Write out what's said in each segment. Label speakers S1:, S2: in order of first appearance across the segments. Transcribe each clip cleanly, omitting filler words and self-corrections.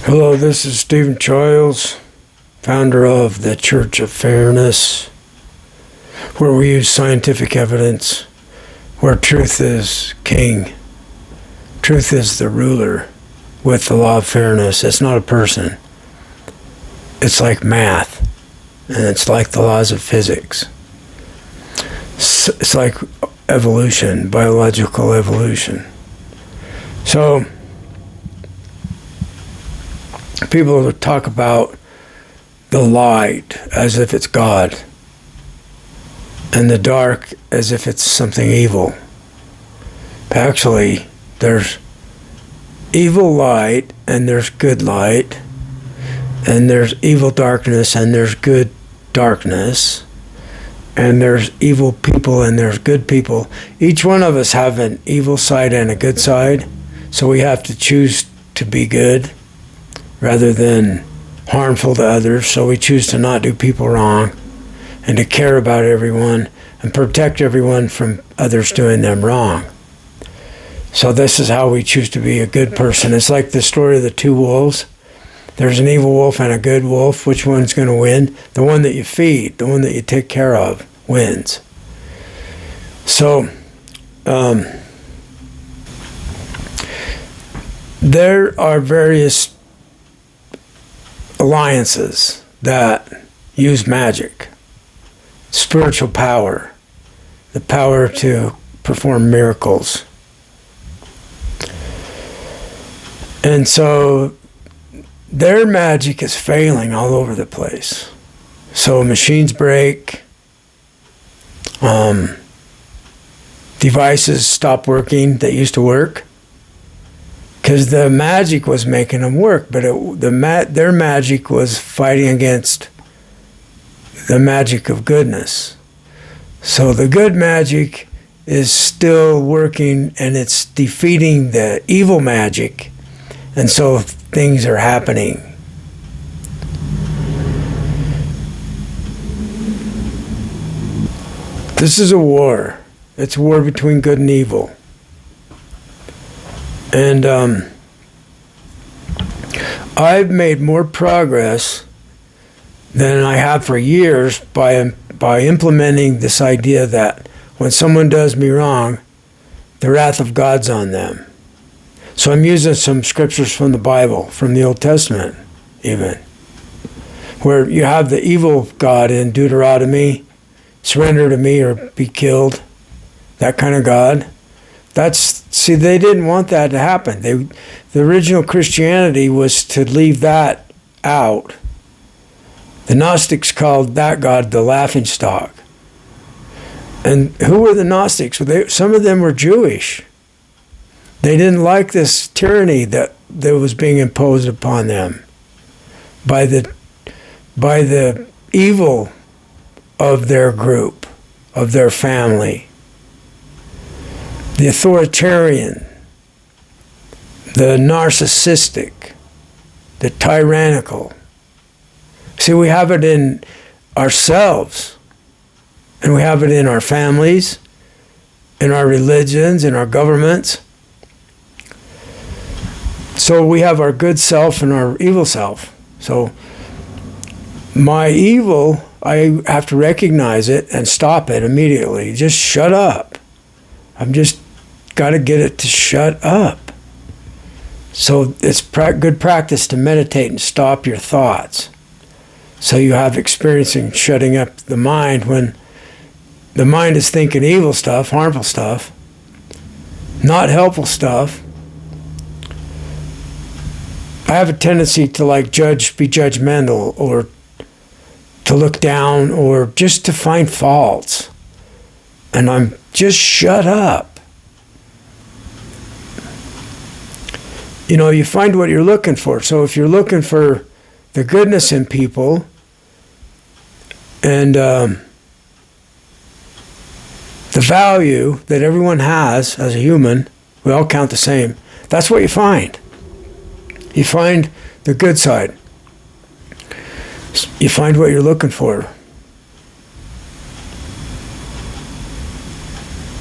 S1: Hello, this is Stephen Childs, founder of the Church of Fairness, where we use scientific evidence, where truth is king. Truth is the ruler with the law of fairness. It's not a person. It's like math, and it's like the laws of physics. It's like evolution, biological evolution. So, people talk about the light as if it's God, and the dark as if it's something evil. But actually, there's evil light, and there's good light, and there's evil darkness, and there's good darkness, and there's evil people, and there's good people. Each one of us have an evil side and a good side, so we have to choose to be good rather than harmful to others. So we choose to not do people wrong and to care about everyone and protect everyone from others doing them wrong. So this is how we choose to be a good person. It's like the story of the two wolves. There's an evil wolf and a good wolf. Which one's going to win? The one that you feed, the one that you take care of, wins. So there are various alliances that use magic, spiritual power, the power to perform miracles. And so their magic is failing all over the place. So machines break, devices stop working that used to work, because the magic was making them work, but their magic was fighting against the magic of goodness. So the good magic is still working, and it's defeating the evil magic, and so things are happening. This is a war. It's a war between good and evil. And I've made more progress than I have for years by implementing this idea that when someone does me wrong, the wrath of God's on them. So I'm using some scriptures from the Bible, from the Old Testament even, where you have the evil God in Deuteronomy, surrender to me or be killed, that kind of God. See, they didn't want that to happen. The original Christianity was to leave that out. The Gnostics called that God the laughingstock. And who were the Gnostics? Well, some of them were Jewish. They didn't like this tyranny that was being imposed upon them by the evil of their group, of their family. The authoritarian, the narcissistic, the tyrannical. See, we have it in ourselves, and we have it in our families, in our religions, in our governments. So we have our good self and our evil self. So my evil, I have to recognize it and stop it immediately. Just shut up. I'm just got to get it to shut up. So it's good practice to meditate and stop your thoughts. So you have experiencing shutting up the mind when the mind is thinking evil stuff, harmful stuff, not helpful stuff. I have a tendency to be judgmental, or to look down, or just to find faults. And I'm just shut up. You know, you find what you're looking for. So if you're looking for the goodness in people and the value that everyone has as a human, we all count the same, that's what you find. You find the good side. You find what you're looking for.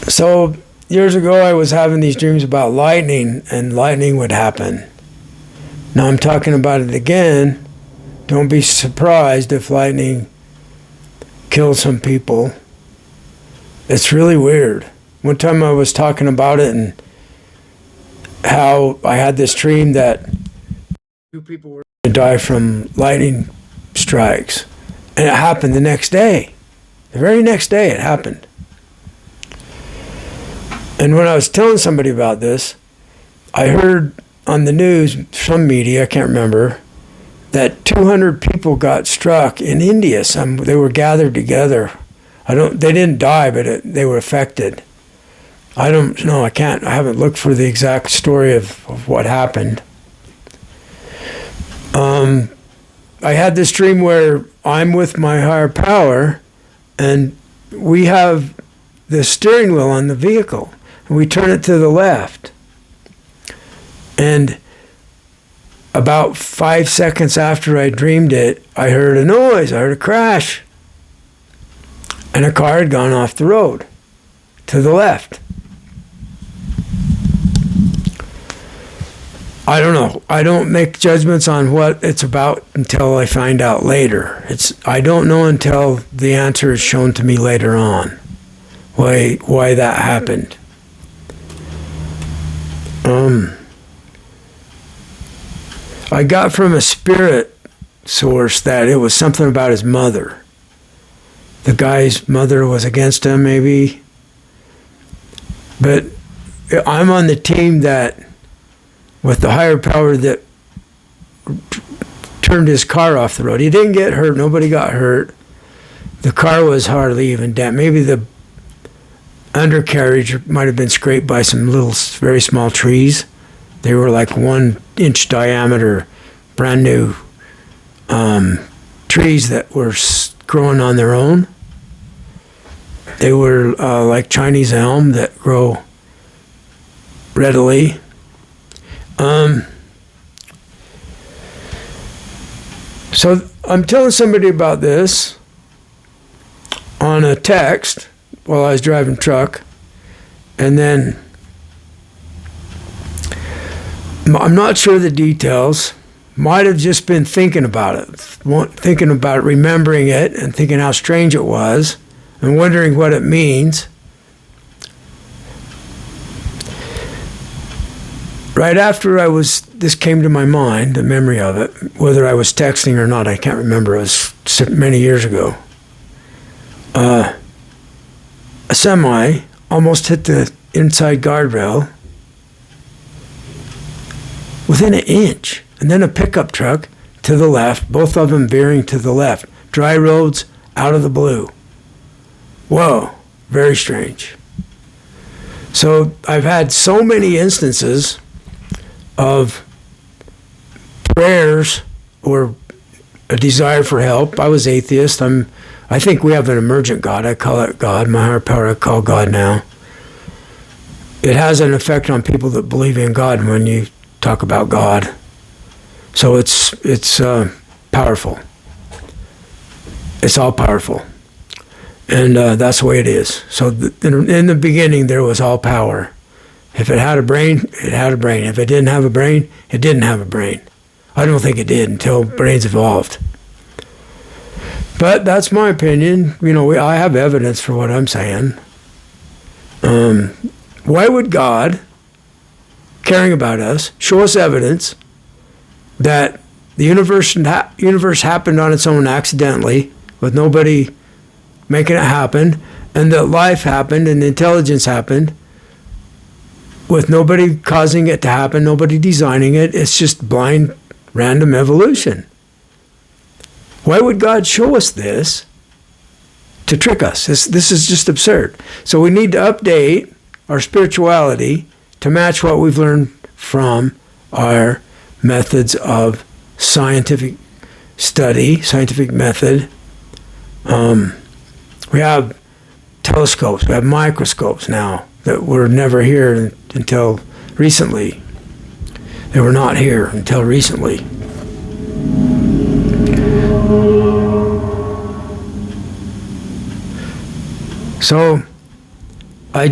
S1: So years ago, I was having these dreams about lightning, and lightning would happen. Now I'm talking about it again. Don't be surprised if lightning kills some people. It's really weird. One time I was talking about it and how I had this dream that 2 people were going to die from lightning strikes. And it happened the next day. The very next day it happened. And when I was telling somebody about this, I heard on the news, some media, I can't remember, that 200 people got struck in India. They were gathered together. They didn't die, but they were affected. I don't know. I haven't looked for the exact story of what happened. I had this dream where I'm with my higher power, and we have the steering wheel on the vehicle, and we turn it to the left. And about 5 seconds after I dreamed it, I heard a noise. I heard a crash. And a car had gone off the road to the left. I don't know. I don't make judgments on what it's about until I find out later. I don't know until the answer is shown to me later on why that happened. I got from a spirit source that it was something about his mother. The guy's mother was against him, maybe. But I'm on the team that, with the higher power that turned his car off the road. He didn't get hurt. Nobody got hurt. The car was hardly even damaged. Maybe the undercarriage might have been scraped by some little, very small trees. They were like 1-inch diameter, brand new trees that were growing on their own. They were like Chinese elm that grow readily. So I'm telling somebody about this on a text while I was driving truck, and then I'm not sure the details. Might have just been thinking about it, remembering it, and thinking how strange it was, and wondering what it means. Right after this came to my mind, the memory of it, whether I was texting or not, I can't remember. It was many years ago. A semi almost hit the inside guardrail within 1 inch, and then a pickup truck to the left, both of them veering to the left. Dry roads, out of the blue. Whoa, very strange. So I've had so many instances of prayers or a desire for help. I was atheist. I think we have an emergent God. I call it God. My higher power I call God now. It has an effect on people that believe in God when you talk about God. So it's powerful. It's all powerful. And that's the way it is. So in the beginning, there was all power. If it had a brain, it had a brain. If it didn't have a brain, it didn't have a brain. I don't think it did until brains evolved. But that's my opinion. I have evidence for what I'm saying. Why would God, caring about us, show us evidence that the universe happened on its own accidentally, with nobody making it happen, and that life happened and intelligence happened with nobody causing it to happen, nobody designing it? It's just blind, random evolution. Why would God show us this to trick us? This is just absurd. So we need to update our spirituality to match what we've learned from our methods of scientific study, scientific method. We have telescopes, we have microscopes now that were never here until recently. They were not here until recently. So I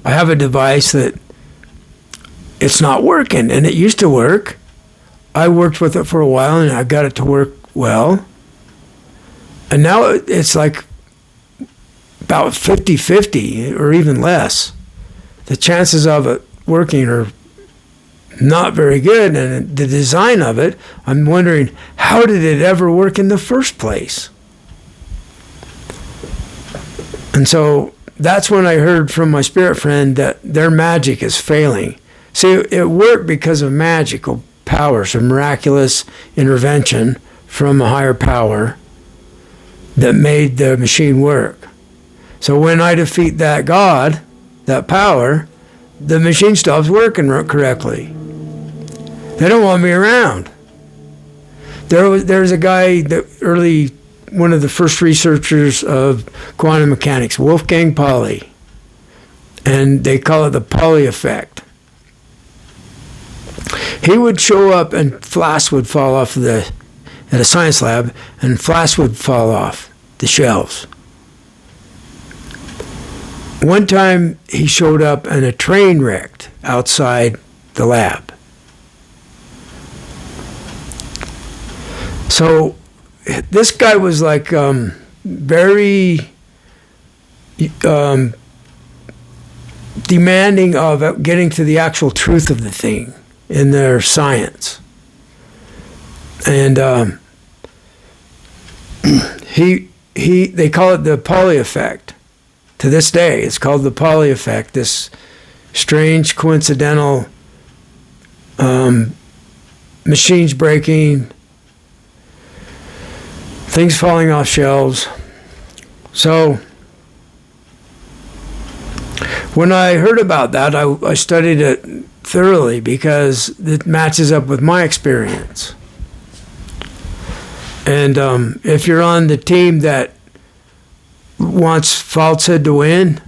S1: have a device that it's not working, and it used to work. I worked with it for a while and I got it to work well. And now it's like about 50-50 or even less. The chances of it working are not very good. And the design of it, I'm wondering, how did it ever work in the first place? And so that's when I heard from my spirit friend that their magic is failing. See, it worked because of magical powers, a miraculous intervention from a higher power that made the machine work. So when I defeat that God, that power, the machine stops working correctly. They don't want me around. There's a guy, one of the first researchers of quantum mechanics, Wolfgang Pauli, and they call it the Pauli effect. He would show up and flasks would fall off at a science lab, and flasks would fall off the shelves. One time he showed up and a train wrecked outside the lab. So this guy was like very demanding of getting to the actual truth of the thing in their science. And they call it the Pauli effect. To this day, it's called the Pauli effect, this strange coincidental machines breaking, things falling off shelves. So when I heard about that, I studied it thoroughly because it matches up with my experience. And if you're on the team that wants falsehood to win,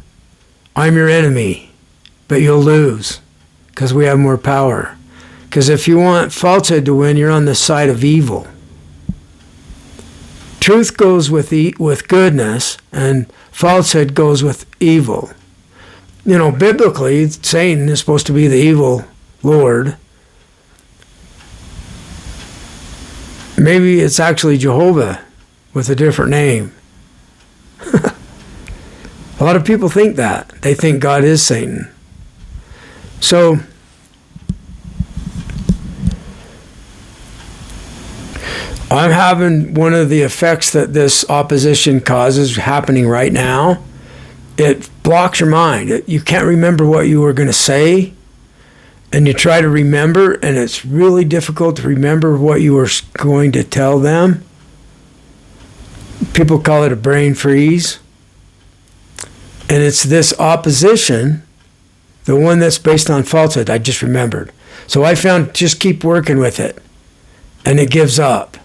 S1: I'm your enemy, but you'll lose because we have more power. Because if you want falsehood to win, you're on the side of evil. Truth goes with goodness, and falsehood goes with evil. You know, biblically, Satan is supposed to be the evil Lord. Maybe it's actually Jehovah with a different name. A lot of people think that. They think God is Satan. So, I'm having one of the effects that this opposition causes happening right now. It blocks your mind. You can't remember what you were going to say, and you try to remember, and it's really difficult to remember what you were going to tell them. People call it a brain freeze. And it's this opposition, the one that's based on falsehood, I just remembered. So I found just keep working with it, and it gives up.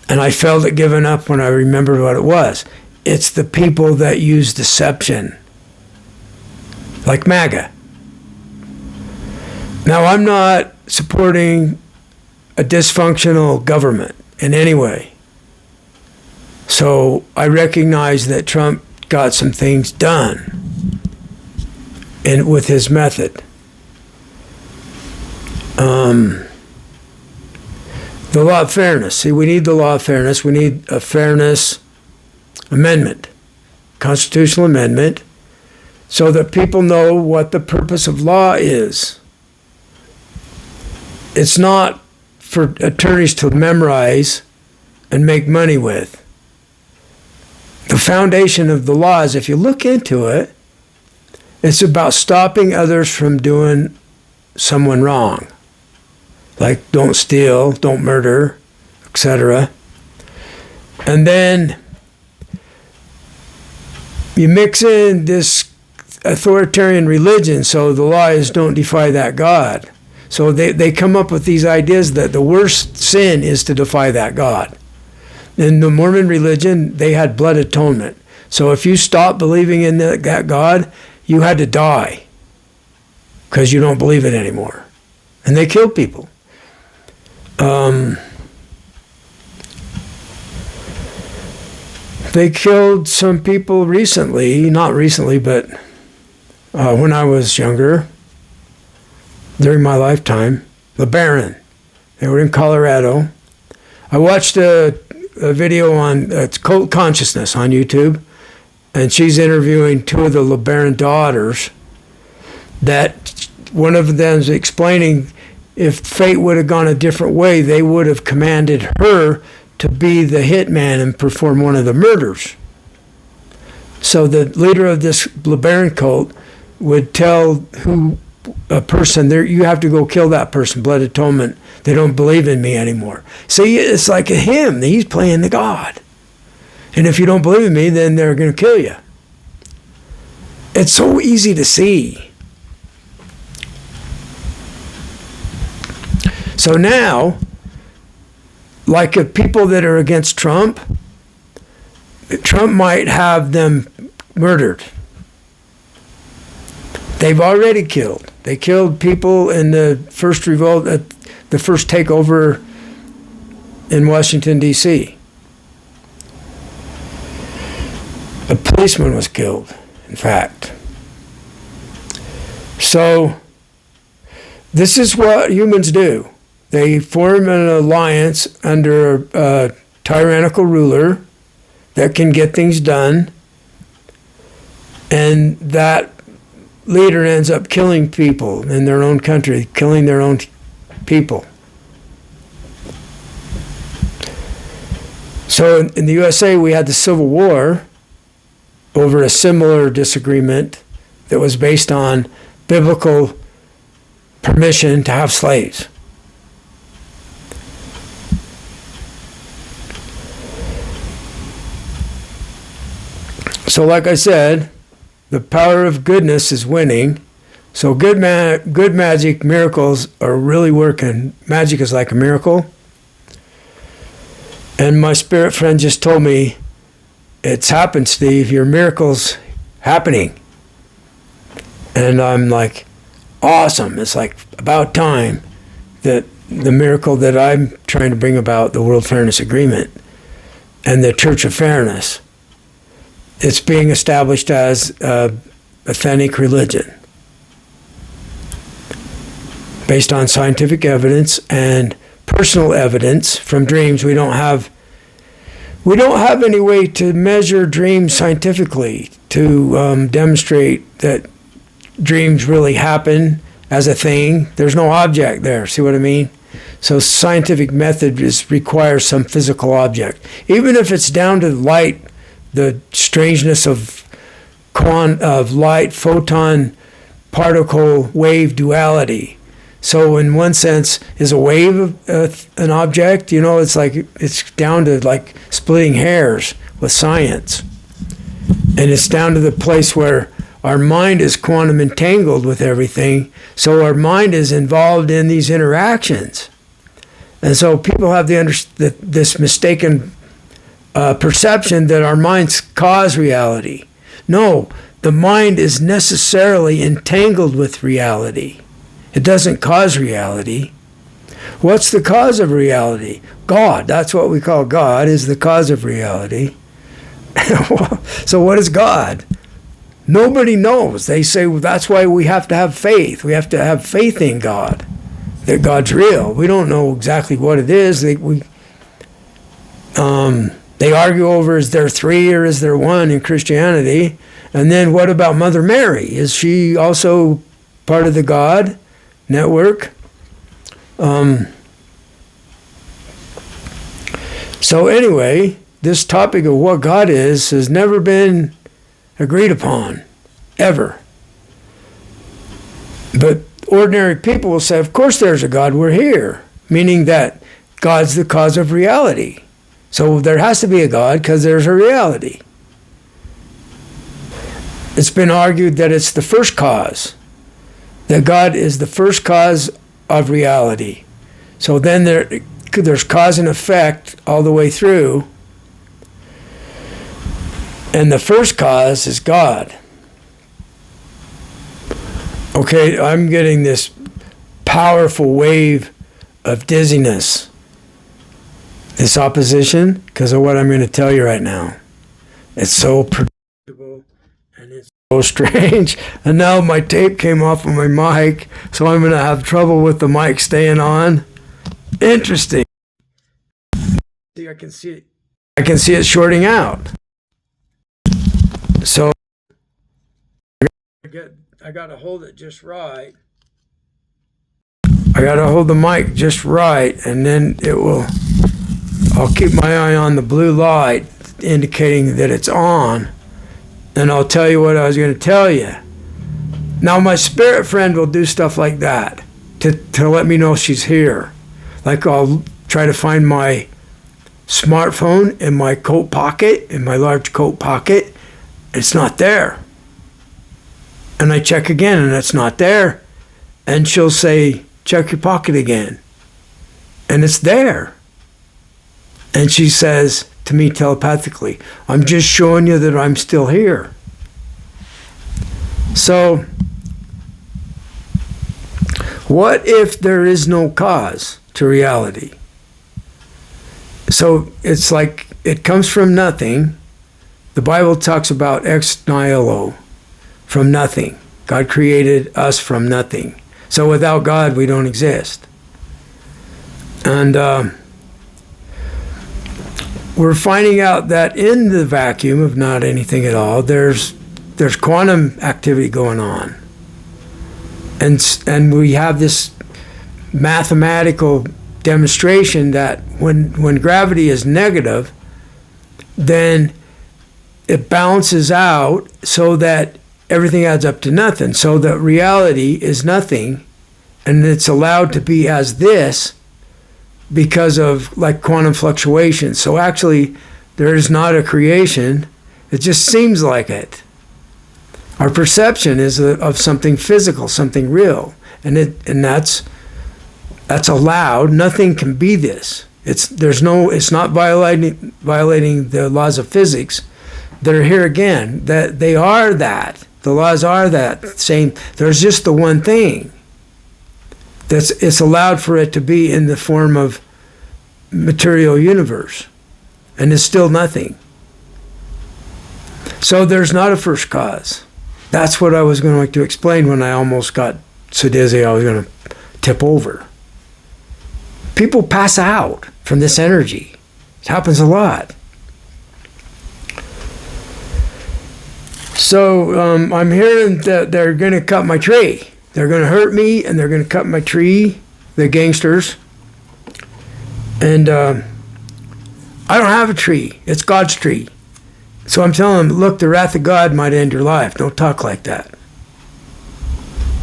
S1: And I felt it giving up when I remembered what it was. It's the people that use deception, like MAGA. Now, I'm not supporting a dysfunctional government in any way. So I recognize that Trump got some things done with his method. The law of fairness. See, we need the law of fairness. We need a fairness amendment, constitutional amendment, so that people know what the purpose of law is. It's not for attorneys to memorize and make money with. The foundation of the law is, if you look into it, it's about stopping others from doing someone wrong. Like don't steal, don't murder, etc. And then you mix in this authoritarian religion, so the law is don't defy that God. So they come up with these ideas that the worst sin is to defy that God. In the Mormon religion, they had blood atonement. So if you stopped believing in that God, you had to die because you don't believe it anymore. And they killed people. They killed some people recently, not recently, but when I was younger, during my lifetime. LeBaron, They were in Colorado. I watched a video on it's Cult Consciousness on YouTube, and she's interviewing two of the LeBaron daughters. That one of them's explaining if fate would have gone a different way, they would have commanded her to be the hitman and perform one of the murders. So the leader of this LeBaron cult would tell who a person there, you have to go kill that person, blood atonement. They don't believe in me anymore. See, it's like a him. He's playing the God. And if you don't believe in me, then they're going to kill you. It's so easy to see. So now, like if people that are against Trump might have them murdered. They've already killed. They killed people in the first revolt, the first takeover in Washington, D.C. A policeman was killed, in fact. So, this is what humans do. They form an alliance under a tyrannical ruler that can get things done, and that leader ends up killing people in their own country, killing their own people. So in the USA, we had the Civil War over a similar disagreement that was based on biblical permission to have slaves. So like I said, the power of goodness is winning. So good magic, miracles are really working. Magic is like a miracle. And my spirit friend just told me, it's happened, Steve. Your miracle's happening. And I'm like, awesome. It's like about time that the miracle that I'm trying to bring about, the World Fairness Agreement and the Church of Fairness, it's being established as authentic religion based on scientific evidence and personal evidence from dreams. We don't have any way to measure dreams scientifically to demonstrate that dreams really happen as a thing. There's no object there. See what I mean? So scientific method requires some physical object, even if it's down to light. The strangeness of light, photon, particle, wave duality. So in one sense, is a wave an object? You know, it's down to like splitting hairs with science. And it's down to the place where our mind is quantum entangled with everything. So our mind is involved in these interactions. And so people have this mistaken perception that our minds cause reality. No, the mind is necessarily entangled with reality. It doesn't cause reality. What's the cause of reality? God. That's what we call God, is the cause of reality. So what is God? Nobody knows. They say, well, that's why we have to have faith. We have to have faith in God, that God's real. We don't know exactly what it is. They argue over, is there three or is there one in Christianity? And then what about Mother Mary? Is she also part of the God network? So anyway, this topic of what God is has never been agreed upon, ever. But ordinary people will say, of course there's a God, we're here. Meaning that God's the cause of reality. So there has to be a God because there's a reality. It's been argued that it's the first cause, that God is the first cause of reality. So then there's cause and effect all the way through. And the first cause is God. Okay, I'm getting this powerful wave of dizziness. This opposition, because of what I'm going to tell you right now. It's so predictable and it's so strange. And now my tape came off of my mic, so I'm going to have trouble with the mic staying on. Interesting. See, I can see it. I can see it shorting out. So I got to hold it just right. I got to hold the mic just right, and then it will. I'll keep my eye on the blue light indicating that it's on, and I'll tell you what I was going to tell you. Now my spirit friend will do stuff like that to let me know she's here. Like I'll try to find my smartphone in my coat pocket, in my large coat pocket. It's not there. And I check again and it's not there. And she'll say, check your pocket again. And it's there. And she says to me telepathically, I'm just showing you that I'm still here. So, what if there is no cause to reality? So it's like it comes from nothing. The Bible talks about ex nihilo, from nothing. God created us from nothing. So without God, we don't exist. And we're finding out that in the vacuum of not anything at all, there's quantum activity going on. And we have this mathematical demonstration that when gravity is negative, then it balances out so that everything adds up to nothing. So that reality is nothing, and it's allowed to be as this because of like quantum fluctuations. So actually, there is not a creation. It just seems like it. Our perception is of something physical, something real, and that's allowed. Nothing can be this. It's not violating the laws of physics. They're here again. That they are that. The laws are that same. There's just the one thing. It's allowed for it to be in the form of material universe, and it's still nothing. So there's not a first cause. That's what I was going to like to explain when I almost got so dizzy I was going to tip over. People pass out from this energy. It happens a lot. So I'm hearing that they're going to cut my tree. They're going to hurt me, and they're going to cut my tree, the gangsters. And I don't have a tree. It's God's tree. So I'm telling them, look, the wrath of God might end your life. Don't talk like that.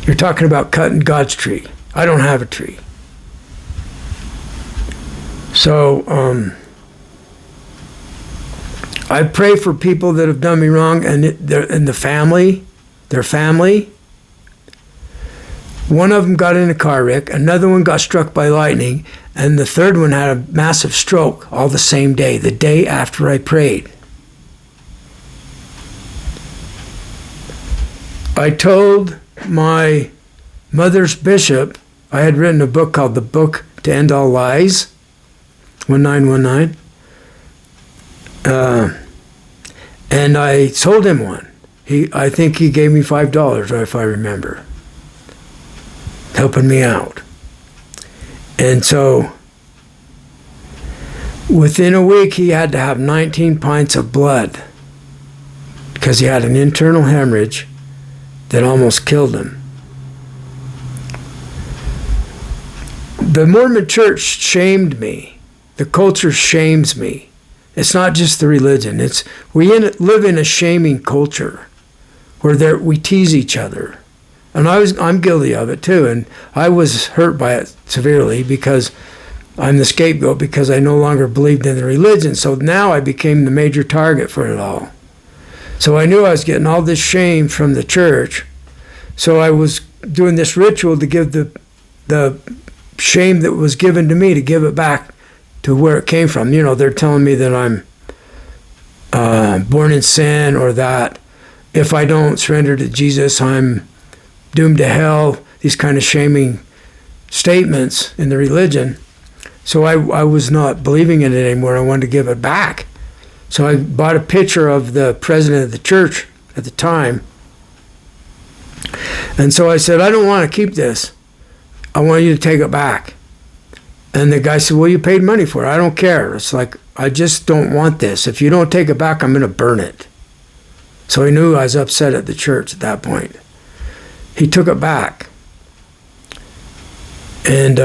S1: You're talking about cutting God's tree. I don't have a tree. So I pray for people that have done me wrong and the family, their family. One of them got in a car wreck. Another one got struck by lightning. And the third one had a massive stroke all the same day, the day after I prayed. I told my mother's bishop, I had written a book called The Book to End All Lies, 1919. And I sold him one. I think he gave me $5, if I remember, helping me out. And so within a week, he had to have 19 pints of blood because he had an internal hemorrhage that almost killed him. The Mormon church shamed me. The culture shames me. It's not just the religion. We live in a shaming culture where we tease each other. And I'm guilty of it too. And I was hurt by it severely because I'm the scapegoat because I no longer believed in the religion. So now I became the major target for it all. So I knew I was getting all this shame from the church. So I was doing this ritual to give the shame that was given to me, to give it back to where it came from. You know, they're telling me that I'm born in sin, or that if I don't surrender to Jesus, I'm doomed to hell. These kind of shaming statements in the religion. So I was not believing in it anymore. I wanted to give it back. So I bought a picture of the president of the church at the time. And so I said, I don't want to keep this. I want you to take it back. And the guy said, well, you paid money for it. I don't care. It's like, I just don't want this. If you don't take it back, I'm going to burn it. So he knew I was upset at the church at that point. He took it back. And,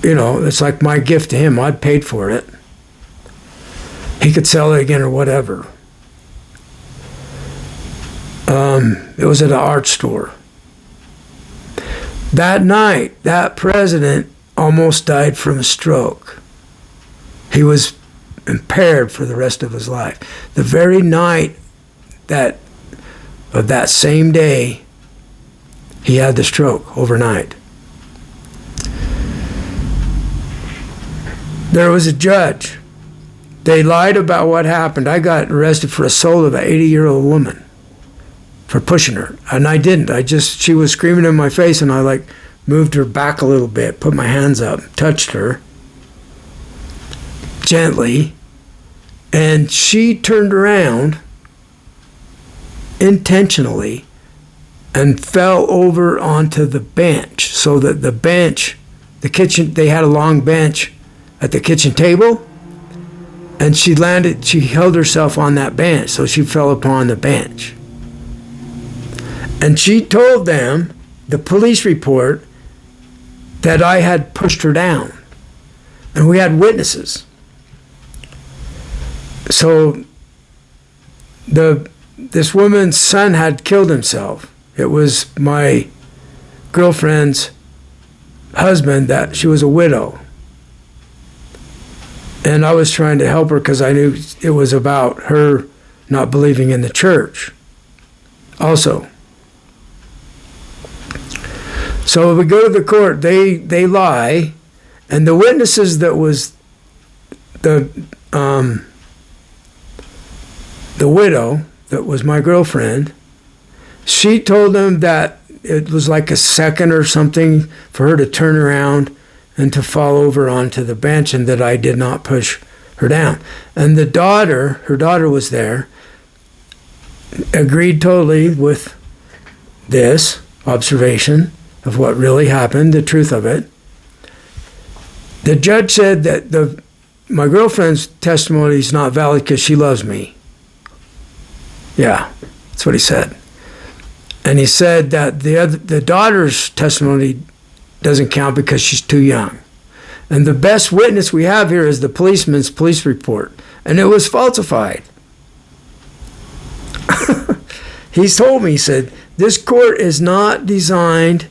S1: it's like my gift to him. I'd paid for it. He could sell it again or whatever. It was at an art store. That night, that president almost died from a stroke. He was impaired for the rest of his life. The very night of that same day, he had the stroke overnight. There was a judge. They lied about what happened. I got arrested for assault of an 80-year-old woman for pushing her. And I didn't. She was screaming in my face, and I moved her back a little bit, put my hands up, touched her gently, and she turned around intentionally and fell over onto the bench, so that the bench, the kitchen, they had a long bench at the kitchen table, and she held herself on that bench, so she fell upon the bench. And she told them, the police report, that I had pushed her down. And we had witnesses. So this woman's son had killed himself. It was my girlfriend's husband, that she was a widow. And I was trying to help her because I knew it was about her not believing in the church also. So we go to the court, they lie, and the witnesses that was the widow, that was my girlfriend, she told them that it was like a second or something for her to turn around and to fall over onto the bench, and that I did not push her down. And her daughter was there, agreed totally with this observation of what really happened, the truth of it. The judge said that my girlfriend's testimony is not valid because she loves me. Yeah, that's what he said. And he said that the daughter's testimony doesn't count because she's too young. And the best witness we have here is the policeman's police report. And it was falsified. He's told me, he said, this court is not designed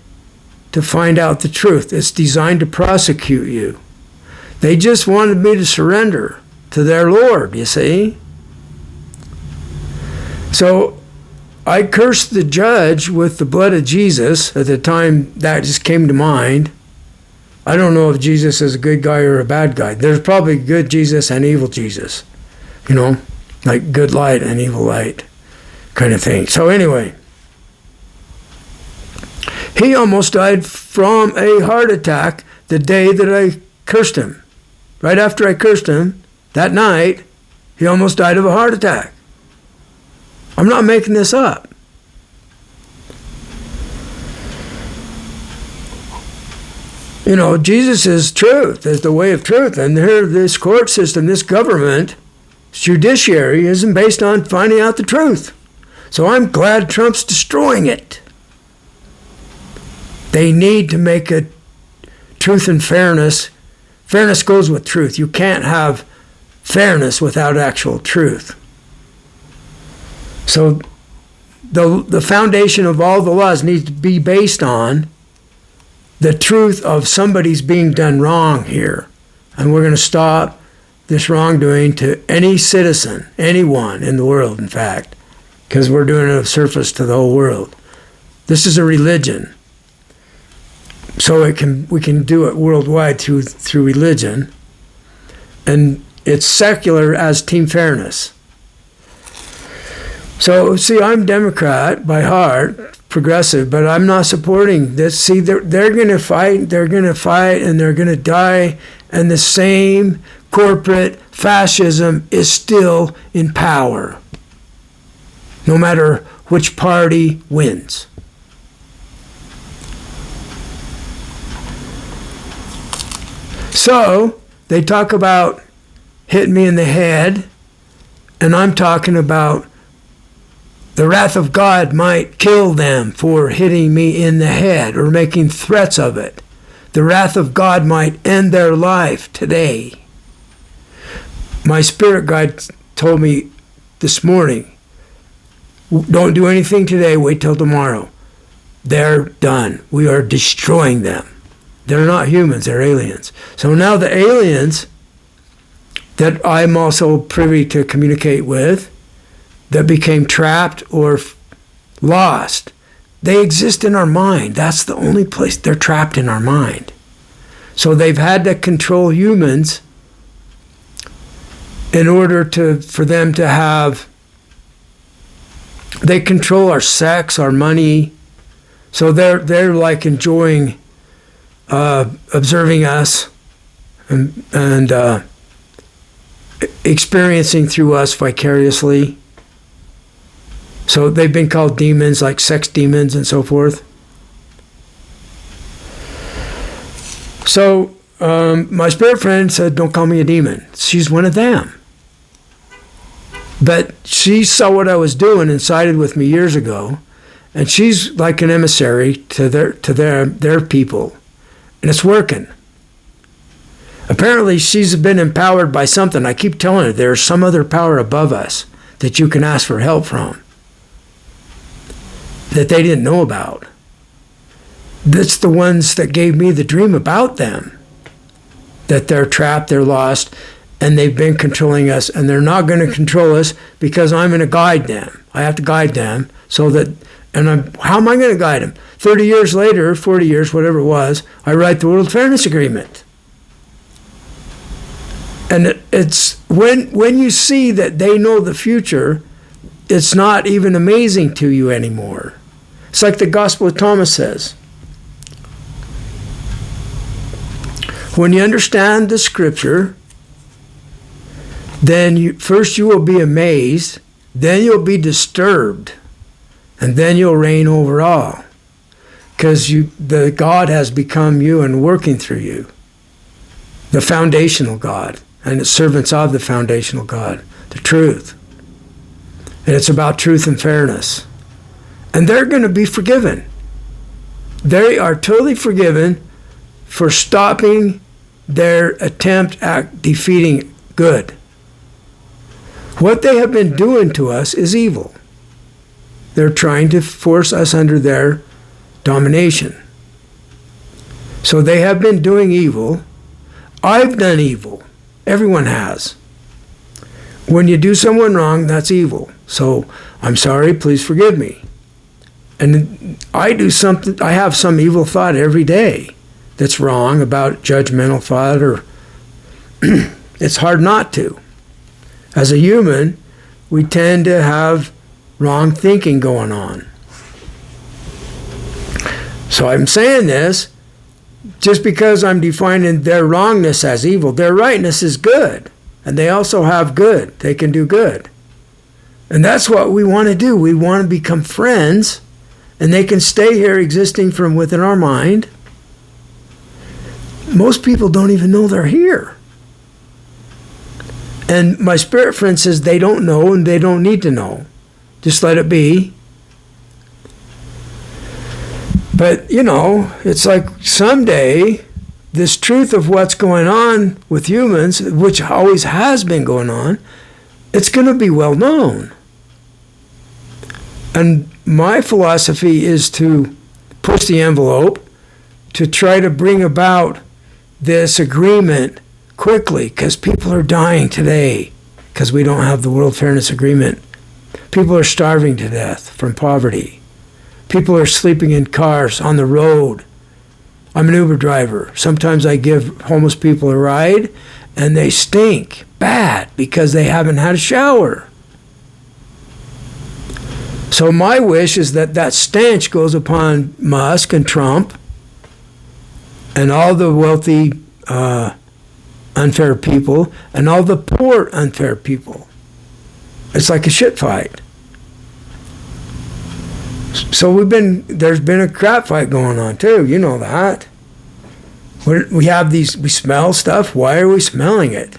S1: to find out the truth. It's designed to prosecute you. They just wanted me to surrender to their Lord, you see? So I cursed the judge with the blood of Jesus at the time that just came to mind. I don't know if Jesus is a good guy or a bad guy. There's probably good Jesus and evil Jesus, like good light and evil light kind of thing. So anyway, he almost died from a heart attack the day that I cursed him. Right after I cursed him, that night, he almost died of a heart attack. I'm not making this up. Jesus is truth, is the way of truth. And here, this court system, this government, judiciary, isn't based on finding out the truth. So I'm glad Trump's destroying it. They need to make it truth and fairness. Fairness goes with truth. You can't have fairness without actual truth. So the foundation of all the laws needs to be based on the truth of somebody's being done wrong here. And we're going to stop this wrongdoing to any citizen, anyone in the world, in fact, because we're doing a service to the whole world. This is a religion. So we can do it worldwide through religion, and it's secular as team fairness. So see, I'm Democrat by heart, progressive, but I'm not supporting this. See, they're going to fight, and they're going to die, and the same corporate fascism is still in power, no matter which party wins. So they talk about hitting me in the head, and I'm talking about the wrath of God might kill them for hitting me in the head or making threats of it. The wrath of God might end their life today. My spirit guide told me this morning, don't do anything today, wait till tomorrow. They're done. We are destroying them. They're not humans, they're aliens. So now the aliens that I'm also privy to communicate with, that became trapped or lost, they exist in our mind. That's the only place. They're trapped in our mind. So they've had to control humans in order for them to have, they control our sex, our money. So they're like enjoying observing us and experiencing through us vicariously. So they've been called demons, like sex demons and so forth. So my spirit friend said, don't call me a demon. She's one of them. But she saw what I was doing and sided with me years ago. And she's like an emissary to their people. And it's working. Apparently she's been empowered by something. I keep telling her there's some other power above us that you can ask for help from, that they didn't know about. That's the ones that gave me the dream about them, that they're trapped, they're lost, and they've been controlling us, and they're not going to control us because I'm going to guide them. I have to guide them so that, how am I going to guide them? 30 years later, 40 years, whatever it was, I write the World Fairness Agreement. And it's when you see that they know the future, it's not even amazing to you anymore. It's like the Gospel of Thomas says. When you understand the scripture, then first you will be amazed, then you'll be disturbed, and then you'll reign over all. Because the God has become you and working through you. The foundational God, and it's servants of the foundational God, the truth. And it's about truth and fairness. And they're going to be forgiven. They are totally forgiven for stopping their attempt at defeating good. What they have been doing to us is evil. They're trying to force us under their domination. So they have been doing evil. I've done evil. Everyone has. When you do someone wrong, that's evil. So I'm sorry, please forgive me. And I have some evil thought every day that's wrong, about judgmental thought, or it's hard not to. As a human, we tend to have wrong thinking going on. So I'm saying this just because I'm defining their wrongness as evil. Their rightness is good, and they also have good. They can do good. And that's what we want to do. We want to become friends, and they can stay here existing from within our mind. Most people don't even know they're here. And my spirit friend says they don't know and they don't need to know. Just let it be. But, it's like someday this truth of what's going on with humans, which always has been going on, it's going to be well known. And my philosophy is to push the envelope to try to bring about this agreement quickly, because people are dying today because we don't have the World Fairness Agreement. People are starving to death from poverty. People are sleeping in cars on the road. I'm an Uber driver. Sometimes I give homeless people a ride, and they stink bad because they haven't had a shower. So my wish is that stench goes upon Musk and Trump and all the wealthy, unfair people, and all the poor, unfair people. It's like a shit fight. So there's been a crap fight going on too, you know that. We have these, we smell stuff. Why are we smelling it?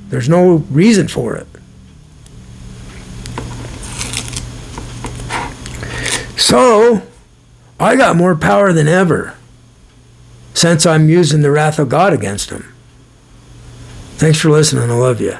S1: There's no reason for it. So, I got more power than ever since I'm using the wrath of God against them. Thanks for listening. I love you.